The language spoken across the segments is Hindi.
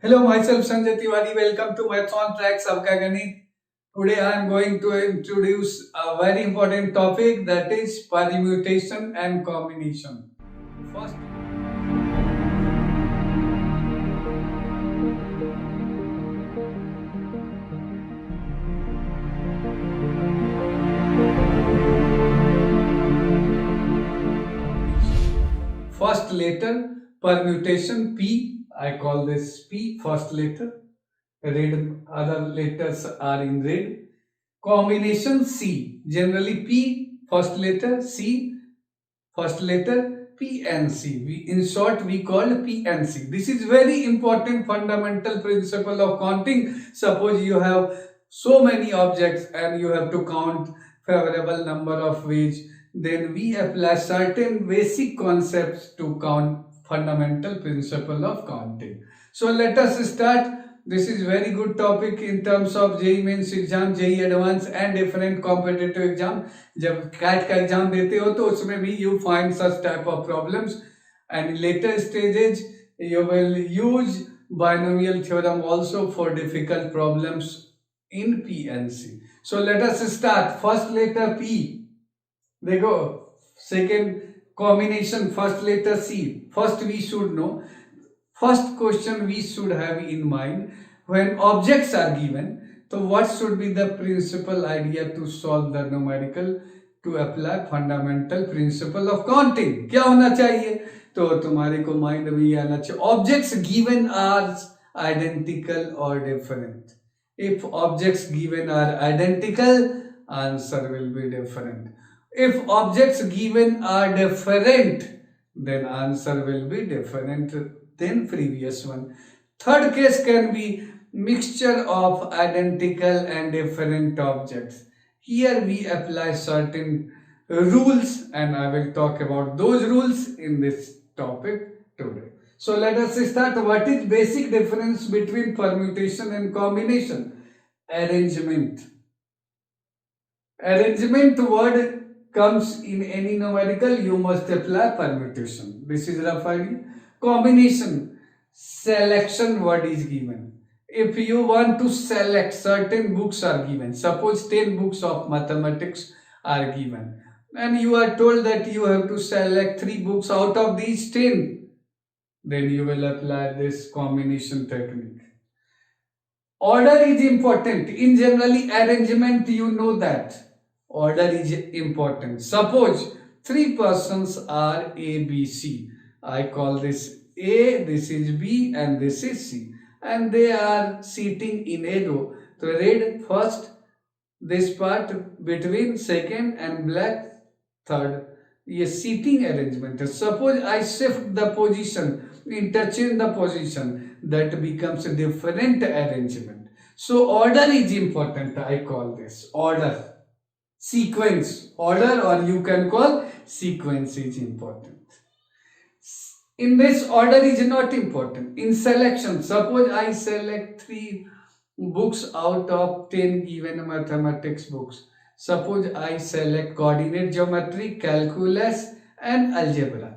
Hello, myself Sanjay Tiwari. Welcome to Maths on Track Sabka Ganit. Today I am going to introduce a very important topic, that is permutation and combination. First, first letter permutation P. I call this P, first letter. Red, other letters are in red. Combination C. Generally P, first letter, C, first letter, P and C. In short, we call P and C. This is very important fundamental principle of counting. Suppose you have so many objects and you have to count favorable number of which, then we apply certain basic concepts to count fundamental principle of counting. So let us start. This is very good topic in terms of JEE Mains exam, JEE Advanced and different competitive exam. जब कैट का एग्जाम देते हो तो उसमें भी you find such type of problems, and later stages you will use binomial theorem also for difficult problems in P and C. So let us start. First letter P. देखो, second combination first letter C. First we should know. First question we should have in mind, when objects are given, so what should be the principal idea to solve the numerical, to apply fundamental principle of counting? क्या होना चाहिए? तो तुम्हारे को माइंड में ये आना चाहिए, objects given are identical or different. If objects given are identical, answer will be different. If objects given are different, then answer will be different than previous one. Third case can be mixture of identical and different objects. Here we apply certain rules, and I will talk about those rules in this topic today. So let us start. What is basic difference between permutation and combination? Arrangement. Arrangement word comes in any numerical, you must apply permutation. This is rough idea. Combination, selection word is given. If you want to select, certain books are given. Suppose 10 books of mathematics are given, and you are told that you have to select 3 books out of these 10. Then you will apply this combination technique. Order is important. In generally arrangement, you know that order is important. Suppose 3 persons are A, B, C. I call this A, this is B, and this is C. And they are sitting in a row. So red first, this part between second, and black third. ये seating arrangement है. Suppose I shift the position, interchange the position, that becomes a different arrangement. So order is important. I call this order. Sequence, order, or you can call sequence is important. In this, order is not important. In selection, suppose I select 3 books out of 10 given mathematics books. Suppose I select coordinate geometry, calculus, and algebra.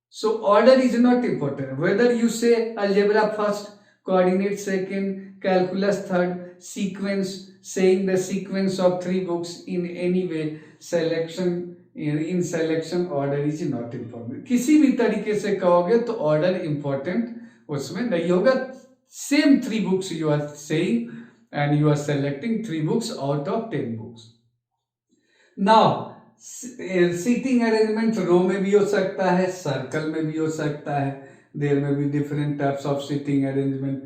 So order is not important. Whether you say algebra first, coordinate second, calculus third, sequence, saying the sequence of 3 books in any way, selection, in selection order is not important. किसी भी तरीके से कहोगे तो order important उसमें नहीं होगा. Same 3 books you are saying, and you are selecting 3 books out of 10 books. Now seating arrangement रो में भी हो सकता है, सर्कल में भी हो सकता है. There may be different types of seating arrangement.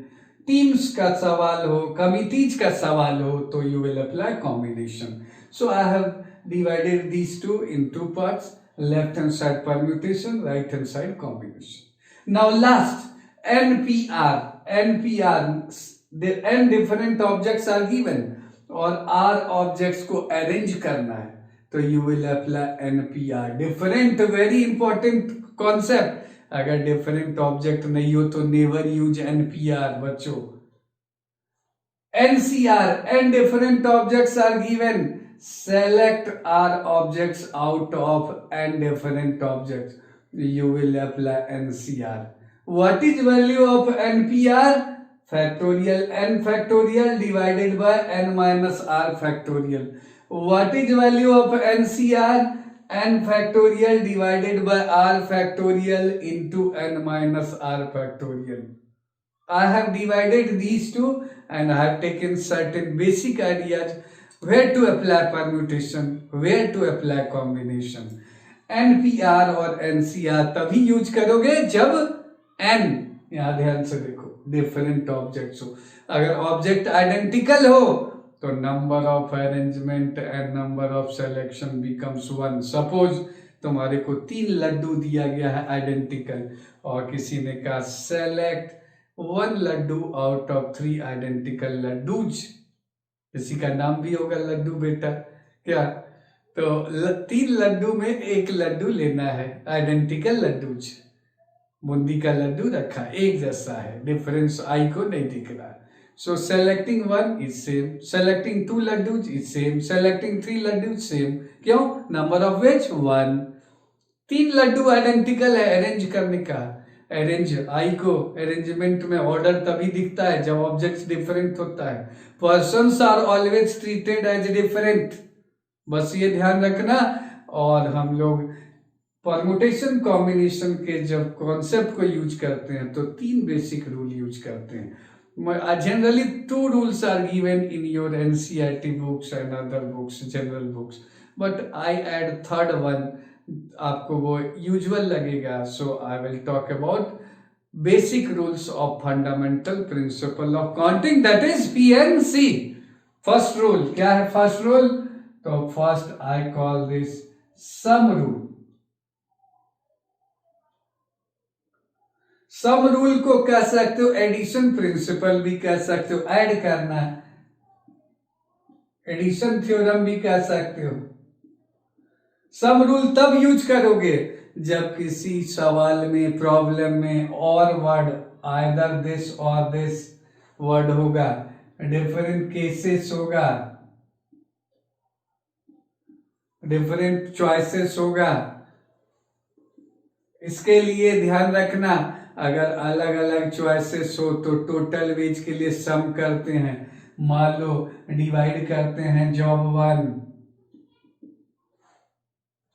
Teams का सवाल हो, committees का सवाल हो, तो you will apply combination. So I have divided these two in 2 parts. Left hand side permutation, right hand side combination. Now last, NPR. The n different objects are given और r objects को arrange करना है, तो you will apply NPR. Different, very important concept. अगर different object नहीं हो तो never use NPR बच्चों. NCR, n different objects are given. Select r objects out of n different objects. You will apply NCR. What is value of NPR? factorial n factorial divided by n minus r factorial. What is value of NCR? N factorial divided by r factorial into n minus r factorial. I have divided these two and I have taken certain basic ideas where to apply permutation, where to apply combination. NPR और NCR तभी यूज करोगे जब n, यहाँ ध्यान से देखो, डिफरेंट ऑब्जेक्ट्स हो. अगर ऑब्जेक्ट आइडेंटिकल हो तो number of arrangement and number of selection becomes 1. Suppose तुम्हारे को 3 लड्डू दिया गया है आइडेंटिकल और किसी ने कहा select 1 laddu out of 3 identical laddoos. किसी का नाम भी होगा लड्डू बेटा, क्या? तो 3 लड्डू में 1 लड्डू लेना है, आइडेंटिकल लड्डूज. बूंदी का लड्डू रखा एक जैसा है, डिफरेंस आई को नहीं दिख रहा. So selecting 1 is same, selecting 2 laddoos is same, selecting 3 laddoos same. क्यों? Number of which 1. 3 laddoo identical है, अरेंज करने का. अरेंज आई को अरेंजमेंट में ऑर्डर तभी दिखता है जब ऑब्जेक्ट्स डिफरेंट होता है. Persons are always treated as different, बस ये ध्यान रखना. और हम लोग परमुटेशन कॉम्बिनेशन के जब कॉन्सेप्ट को यूज करते हैं तो 3 बेसिक रूल यूज करते हैं. Generally 2 rules are given in your NCERT books and other books, general books, but I add third one. आपको वो यूजुअल लगेगा. So I will talk about basic rules of fundamental principle of counting, that is PNC. First rule क्या है? फर्स्ट रूल, तो first I call this sum rule. Sum rule को कह सकते हो एडिशन प्रिंसिपल भी कह सकते हो, ऐड करना, एडिशन थ्योरम भी कह सकते हो. सम रूल तब यूज करोगे जब किसी सवाल में, प्रॉब्लम में और वर्ड, आइदर दिस और दिस वर्ड होगा, डिफरेंट केसेस होगा, डिफरेंट चॉइसेस होगा. इसके लिए ध्यान रखना, अगर अलग अलग चॉइसेस हो तो टोटल वेज के लिए सम करते हैं. मान लो डिवाइड करते हैं जॉब 1,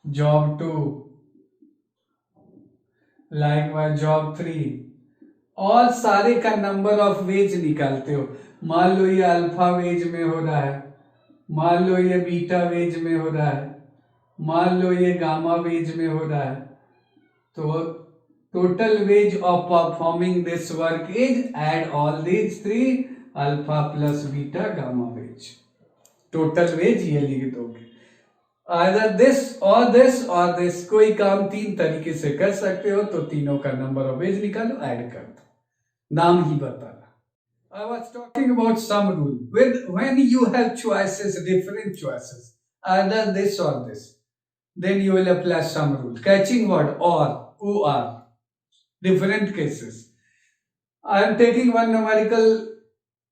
जॉब 2, लाइकवाइज जॉब 3, और सारे का नंबर ऑफ वेज निकालते हो. मान लो ये अल्फा वेज में हो रहा है, मान लो ये बीटा वेज में हो रहा है, मान लो ये गामा वेज में हो रहा है. तो total wage of performing this work is add all these 3 alpha plus beta gamma wage. Total wage ये लिख दोगे. either this or this or this, कोई काम 3 तरीके से कर सकते हो, तो तीनों का नंबर ऑफ वेज निकालो, ऐड कर दो, नाम ही बताना. I was talking about sum rule. When you have choices, different choices, either this or this, then you will apply sum rule. Catching word or, different cases. I am taking one numerical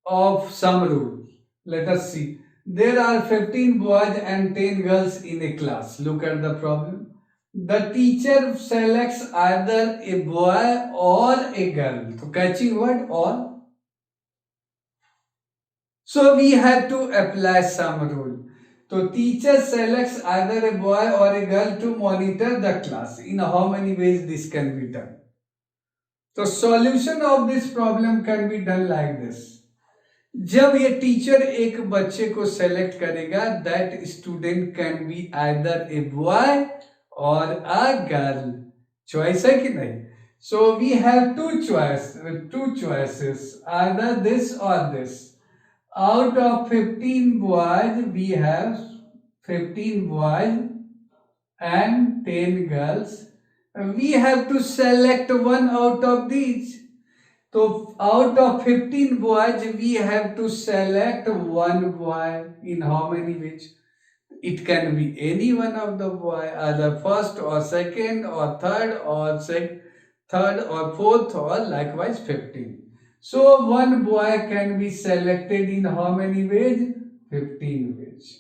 of sum rule. Let us see. There are 15 boys and 10 girls in a class. Look at the problem. The teacher selects either a boy or a girl. So catching word or. So we have to apply sum rule. So teacher selects either a boy or a girl to monitor the class. In how many ways this can be done? तो solution of this problem can be done like this. जब ये टीचर एक बच्चे को सेलेक्ट करेगा, that student can be either a boy और अ गर्ल. चॉइस है कि नहीं? So we have two choices, either this और this. Out of 15 boys we have 15 boys and 10 girls. We have to select one out of these. So out of 15 boys, we have to select one boy. In how many ways? It can be any one of the boy, either first or second or third or fourth, or likewise 15. So one boy can be selected in how many ways? 15 ways.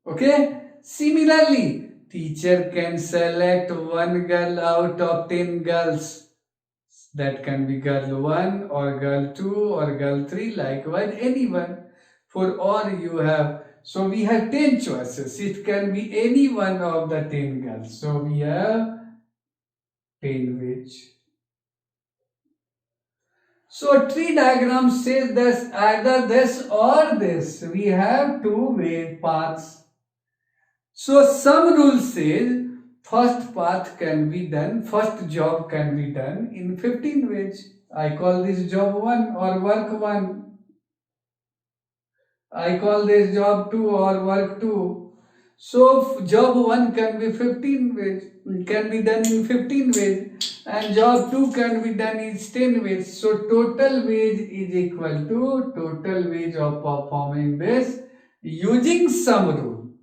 Okay? Similarly, teacher can select one girl out of 10 girls. That can be girl 1 or girl 2 or girl 3, likewise anyone. For or you have, so we have 10 choices. It can be any one of the 10 girls. So we have 10 which. So tree diagram says this either this or this. We have two way paths. So some rule says first path can be done, first job can be done in 15 ways. I call this job 1 or work 1. I call this job 2 or work 2. So job 1 can be 15 ways, can be done in 15 ways, and job 2 can be done in 10 ways. So total wage is equal to total wage of performing this using sum rule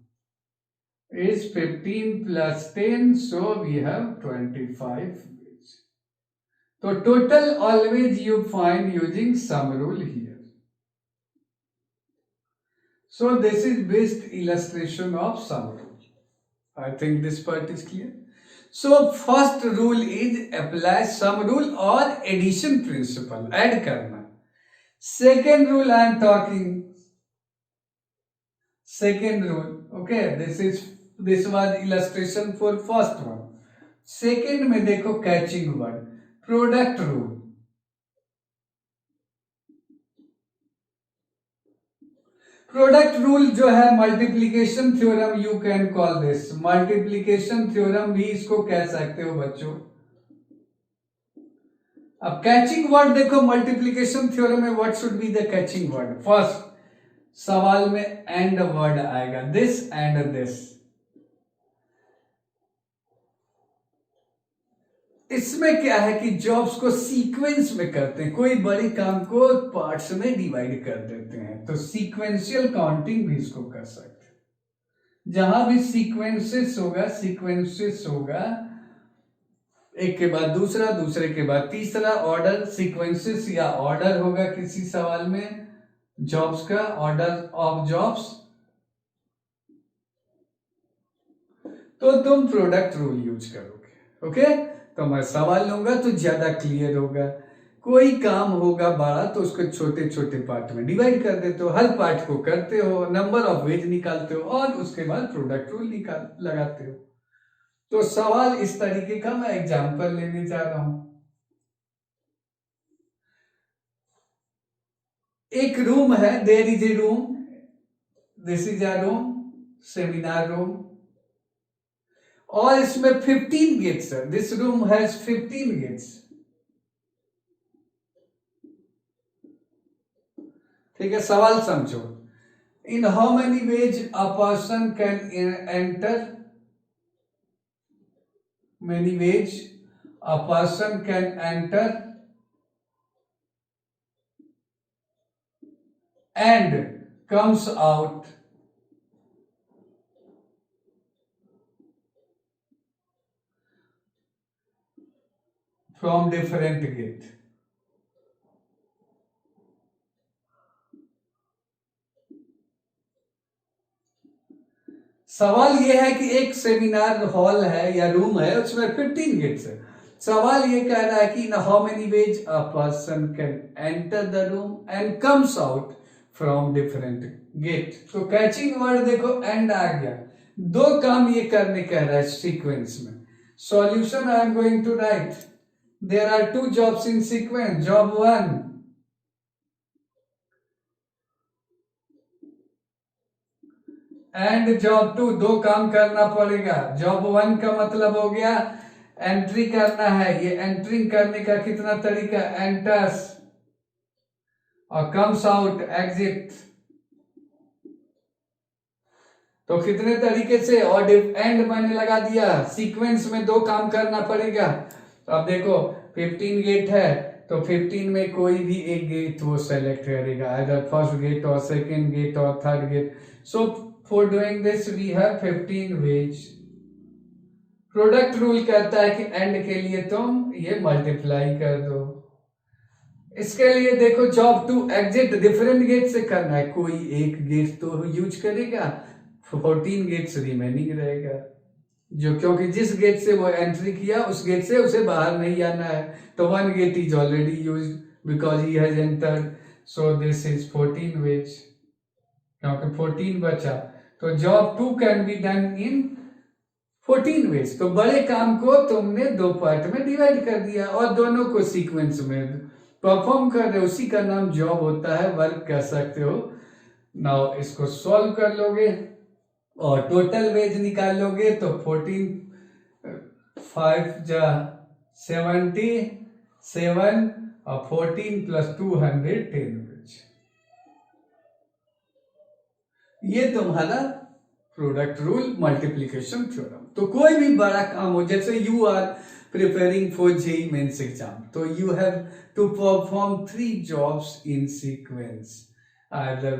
is 15 plus 10, so we have 25 wage. So total always you find using sum rule here. So this is best illustration of sum rule. I think this part is clear. So first rule is apply sum rule or addition principle, add karna. Second rule I am talking. Second rule, okay, this was illustration for first one. Second में देखो catching word, product rule. Product rule जो है multiplication theorem, you can call this multiplication theorem भी इसको कह सकते हो बच्चों. अब कैचिंग वर्ड देखो मल्टीप्लीकेशन थ्योरम में what should be the catching word. First सवाल में एंड वर्ड आएगा, दिस एंड दिस. इसमें क्या है कि जॉब्स को सीक्वेंस में करते हैं, कोई बड़े काम को पार्ट्स में डिवाइड कर देते हैं, तो सीक्वेंशियल काउंटिंग भी इसको कर सकते हैं. जहां भी सीक्वेंसेस होगा एक के बाद दूसरा, दूसरे के बाद तीसरा, ऑर्डर सीक्वेंसेस या ऑर्डर होगा किसी सवाल में जॉब्स का, ऑर्डर ऑफ जॉब्स, तो तुम प्रोडक्ट रूल यूज करोगे. ओके, तो मैं सवाल लूंगा तो ज्यादा क्लियर होगा. कोई काम होगा बड़ा तो उसको छोटे छोटे पार्ट में डिवाइड कर देते हो, हर पार्ट को करते हो, नंबर ऑफ वेज निकालते हो और उसके बाद प्रोडक्ट रूल लगाते हो. तो सवाल इस तरीके का मैं एग्जांपल लेने जा रहा हूं. एक रूम है, there is a room, this is a room, seminar room, और इसमें 15 गेट्स है. This room has 15 gates. ठीक है, सवाल समझो. In how many ways a person can enter, many ways a person can enter and comes out from different gate. सवाल यह है कि एक सेमिनार हॉल है या रूम है, उसमें 15 गेट्स है. सवाल ये कह रहा है कि in how many ways a person can enter the room and comes out from different gate. तो कैचिंग वर्ड देखो एंड आ गया. दो काम ये करने कह रहा है सीक्वेंस में. Solution I am going to write. There are two jobs in sequence. Job 1 and job 2. दो काम करना पड़ेगा. Job 1 का मतलब हो गया एंट्री करना है. ये एंट्रिंग करने का कितना तरीका, एंटर्स, और कम्स आउट, एग्जिट. तो कितने तरीके से, और एंड मैंने लगा दिया. सीक्वेंस में दो काम करना पड़ेगा. तो अब देखो 15 गेट है तो 15 में कोई भी एक गेट वो सेलेक्ट करेगा, आइदर फर्स्ट गेट और सेकंड गेट और third gate. So for doing this we have 15 ways. Product rule कहता है कि एंड के लिए तुम ये मल्टीप्लाई कर दो. इसके लिए देखो जॉब 2 एग्जिट डिफरेंट गेट से करना है, कोई एक गेट तो यूज करेगा, 14 गेट्स रिमेनिंग रहेगा. जो, क्योंकि जिस गेट से वो एंट्री किया उस गेट से उसे बाहर नहीं आना है, तो one gate is already used because he has entered, so this is 14 ways, क्योंकि 14 बचा, तो job 2 can be done in 14 ways. तो बड़े काम को तुमने 2 पार्ट में डिवाइड कर दिया और दोनों को सीक्वेंस में परफॉर्म कर रहे हो, उसी का नाम जॉब होता है, वर्क कह सकते हो। नाउ इसको सॉल्व कर लोगे और टोटल वेज निकाल लोगे, तो 14 5 जा 77 और 14 प्लस 210 वेज, ये तुम्हारा प्रोडक्ट रूल मल्टीप्लीकेशन थ्योरम। तो कोई भी बड़ा काम हो, जैसे you are preparing for JEE mains exam, तो you have to perform 3 jobs in sequence, either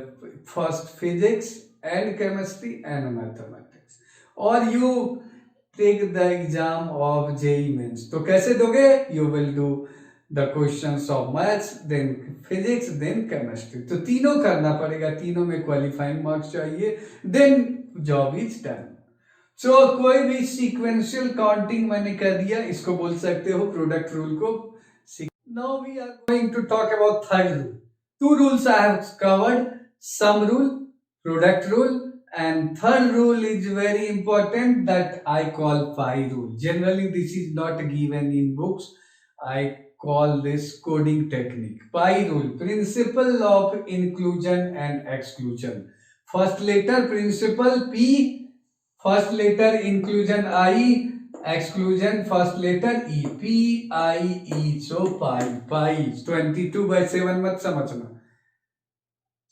first physics and chemistry and mathematics, or you take the exam of JEE Mains। तो कैसे दोगे? You will do the questions of maths, then physics, then chemistry। तो तीनों करना पड़ेगा, तीनों में क्वालिफाइंग मार्क्स चाहिए, then job is done। So कोई भी सीक्वेंशियल काउंटिंग मैंने कर दिया, इसको बोल सकते हो प्रोडक्ट रूल को। Now we are going to talk about third rule। 2 rules I have covered, sum rule, product rule, and third rule is very important that I call pi rule। Generally this is not given in books, I call this coding technique। Pi rule, principle of inclusion and exclusion। First letter principle P, first letter inclusion I, exclusion first letter E, P I E, so pi 22/7 मत समझना।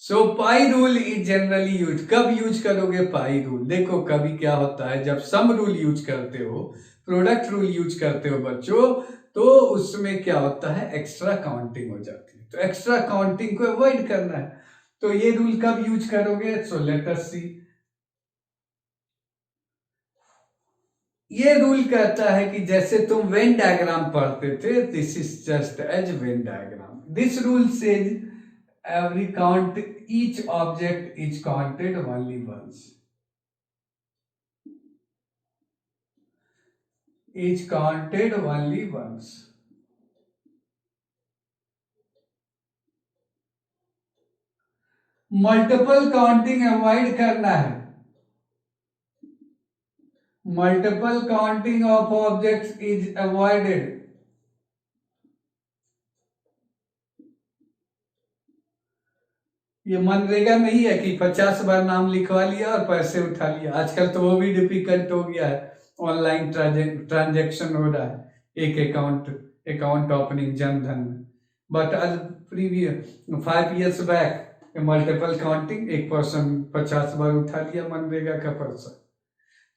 सो पाई रूल इज जनरली यूज, कब यूज करोगे पाई रूल? देखो कभी क्या होता है, जब सम रूल यूज करते हो, प्रोडक्ट रूल यूज करते हो बच्चों, तो उसमें क्या होता है, एक्स्ट्रा काउंटिंग हो जाती है, तो एक्स्ट्रा काउंटिंग को अवॉइड करना है। तो ये रूल कब यूज करोगे? सो लेट अस सी। ये रूल कहता है कि जैसे तुम वेन डायग्राम पढ़ते थे, this is just as Venn diagram. This rule says every count, each object is counted only once, is counted only once। Multiple counting avoid करना है, multiple counting of objects is avoided. ये मनरेगा नहीं है कि 50 बार नाम लिखवा लिया और पैसे उठा लिया, आजकल तो वो भी डिफिकल्ट हो गया है, ऑनलाइन ट्रांजेक्शन हो रहा है, एक अकाउंट ओपनिंग जनधन में। बट आज previous 5 years back multiple counting, एक पर्सन 50 बार उठा लिया मनरेगा का पैसा।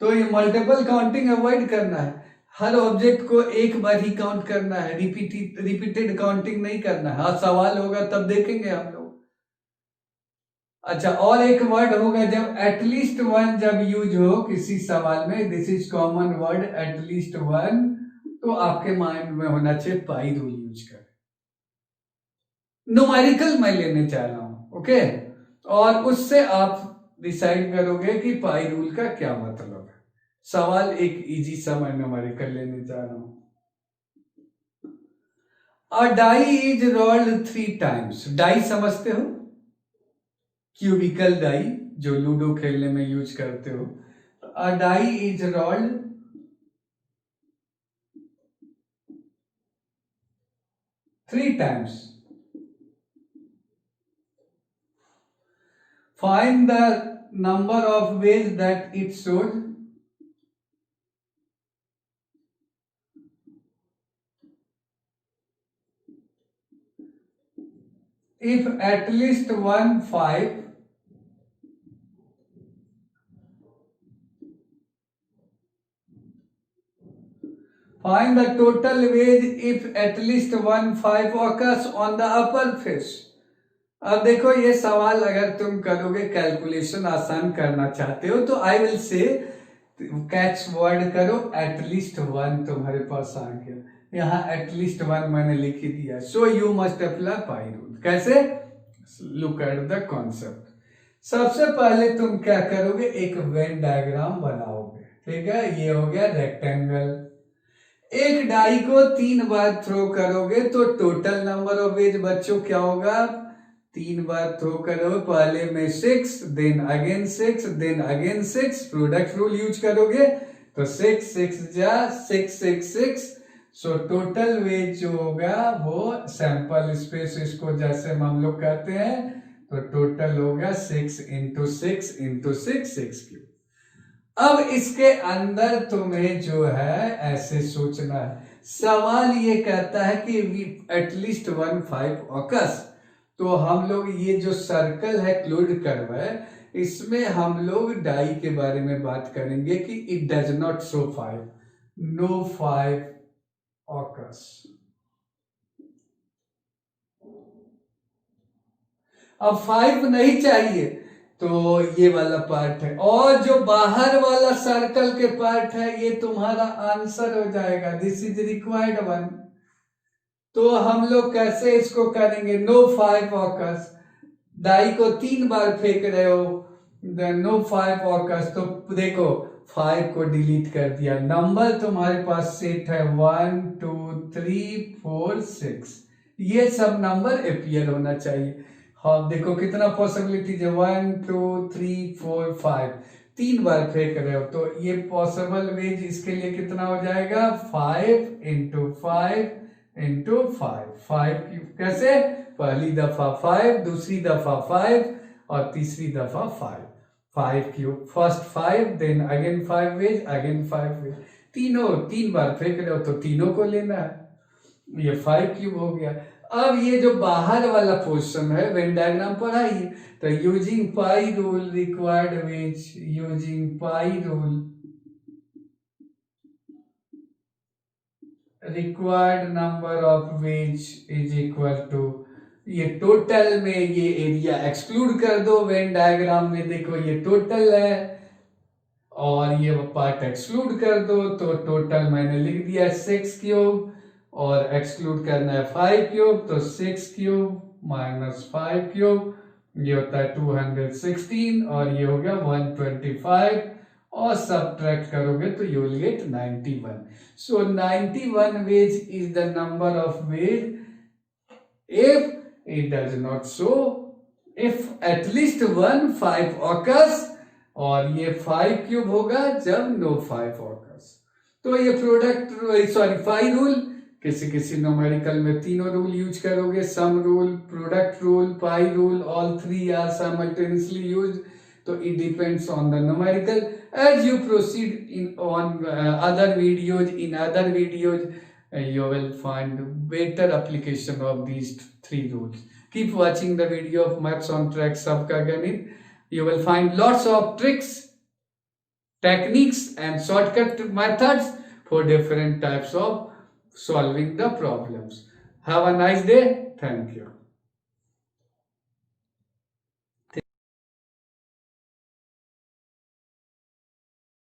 तो ये मल्टीपल काउंटिंग अवॉइड करना है, हर ऑब्जेक्ट को एक बार ही काउंट करना है, रिपीटेड काउंटिंग नहीं करना है। आज सवाल होगा तब देखेंगे हम लोग। अच्छा, और एक वर्ड होगा जब एटलीस्ट वन जब यूज हो किसी सवाल में, this is common word at least one, तो आपके माइंड में होना चाहिए पाई रूल यूज कर। न्यूमेरिकल मैं लेने चाह रहा हूं, ओके, और उससे आप डिसाइड करोगे कि पाई रूल का क्या मतलब है। सवाल एक इजी सा मैं न्यूमेरिकल लेने चाह रहा हूं। A die is rolled 3 times। Die समझते हो, क्यूबिकल डाई जो लूडो खेलने में यूज करते हो। A die is rolled 3 times। Find the number of ways that it shows if at least 1 5 find the total wage if at least 1 5 occurs on the upper face। अब देखो ये सवाल अगर तुम करोगे, कैलकुलेशन आसान करना चाहते हो, तो I will say catch word करो एटलीस्ट 1, तुम्हारे पास आ गया, यहाँ एटलीस्ट 1 मैंने लिख ही दिया। So you must apply pi rule. कैसे? Look at the concept. सबसे पहले तुम क्या करोगे, एक वेन डायग्राम बनाओगे। ठीक है, ये हो गया रेक्टेंगल। एक डाई को 3 बार थ्रो करोगे तो टोटल नंबर ऑफ वेज बच्चों क्या होगा? 3 बार थ्रो करो, पहले में 6, then again 6, then again 6, product rule use करोगे तो 6 6 जा 6 6 6। सो टोटल वेज जो होगा वो सैंपल स्पेस, इसको जैसे हम लोग कहते हैं, तो टोटल होगा 6 इंटू 6 इंटू 6 6 क्यूब। अब इसके अंदर तुम्हें जो है ऐसे सोचना है। सवाल ये कहता है कि एटलीस्ट 1/5 ऑकस। तो हम लोग ये जो सर्कल है क्लोड कर्व है, इसमें हम लोग डाई के बारे में बात करेंगे कि it does not show 5, no 5 occurs. अब 5 नहीं चाहिए तो ये वाला पार्ट है, और जो बाहर वाला सर्कल के पार्ट है ये तुम्हारा आंसर हो जाएगा। This is required 1। तो हम लोग कैसे इसको करेंगे? नो 5 ऑकस, डाई को 3 बार फेंक रहे हो, नो 5 ऑकस। तो देखो 5 को डिलीट कर दिया, नंबर तुम्हारे पास सेट है 1 2 3 4 6, ये सब नंबर अपीयर होना चाहिए। हाँ देखो कितना पॉसिबिलिटीज है, 1 2 3 4 5, 3 बार फेंक रहे हो तो ये पॉसिबल वेज इसके लिए कितना हो जाएगा? 5 इंटू 5 इंटू 5। 5 कैसे? पहली दफा 5, दूसरी दफा 5 और तीसरी दफा 5। 5 cube, first 5 then again 5 ways, again 5 ways, तीनों 3 बार फेंक रहे हो तो तीनों को लेना है। ये 5 क्यूब हो गया। अब ये जो बाहर वाला पोर्शन है वेन डायग्राम पढ़ाइए, तो using pi rule required ways, using pi rule required number of ways is equal to, ये टोटल में ये एरिया एक्सक्लूड कर दो। वेन डायग्राम में देखो ये टोटल है और ये पार्ट एक्सक्लूड कर दो, तो टोटल मैंने लिख दिया 6 क्यूब और एक्सक्लूड करना है 5 क्यूब, तो 6 क्यूब माइनस 5 क्यूब ये होता है 216 और ये हो गया 125 और सब्ट्रैक्ट करोगे तो you will get 91। So 91 ways is the number of ways if it does not show, if at least 1/5 occurs, और ये 5 क्यूब होगा जब नो 5 occurs। तो ये प्रोडक्ट पाई रूल, किसी किसी न्यूमेरिकल में तीनों रूल यूज करोगे, sum rule, product rule, pi rule, all 3 are simultaneously used. तो it depends on the numerical. As you proceed on other videos, you will find better application of these 3 rules. Keep watching the video of Maths on Track Sabka Ganit. You will find lots of tricks, techniques and shortcut methods for different types of solving the problems. Have a nice day. Thank you.